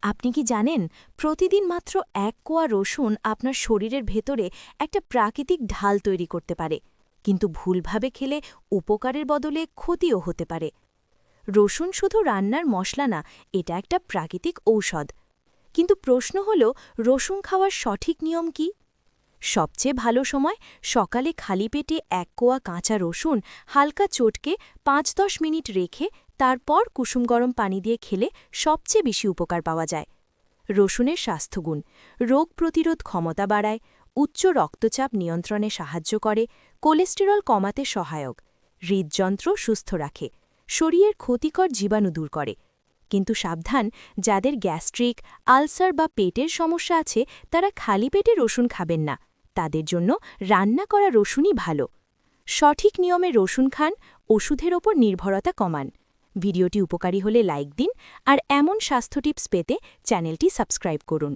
আপনি কি জানেন প্রতিদিন মাত্র 1 কোয়া রসুন আপনার শরীরের ভেতরে একটা প্রাকৃতিক ঢাল তৈরি করতে পারে, কিন্তু ভুলভাবে খেলে উপকারের বদলে ক্ষতিও হতে পারে। রসুন শুধু রান্নার মশলা না, এটা একটা প্রাকৃতিক ঔষধ। কিন্তু প্রশ্ন হল, রসুন খাওয়ার সঠিক নিয়ম কি? সবচেয়ে ভালো সময় সকালে খালি পেটে 1 কোয়া কাঁচা রসুন হালকা চটকে 5-10 মিনিট রেখে তারপর কুসুম গরম পানি দিয়ে খেলে সবচেয়ে বেশি উপকার পাওয়া যায়। রসুনের স্বাস্থ্যগুণ: রোগ প্রতিরোধ ক্ষমতা বাড়ায়, উচ্চ রক্তচাপ নিয়ন্ত্রণে সাহায্য করে, কোলেস্টেরল কমাতে সহায়ক, হৃদযন্ত্র সুস্থ রাখে, শরীরের ক্ষতিকর জীবাণু দূর করে। কিন্তু সাবধান, যাদের গ্যাস্ট্রিক, আলসার বা পেটের সমস্যা আছে তারা খালি পেটে রসুন খাবেন না। তাদের জন্য রান্না করা রসুনই ভালো। সঠিক নিয়মে রসুন খান, ওষুধের ওপর নির্ভরতা কমান। ভিডিওটি উপকারী হলে লাইক দিন, আর এমন স্বাস্থ্য টিপস পেতে চ্যানেলটি সাবস্ক্রাইব করুন।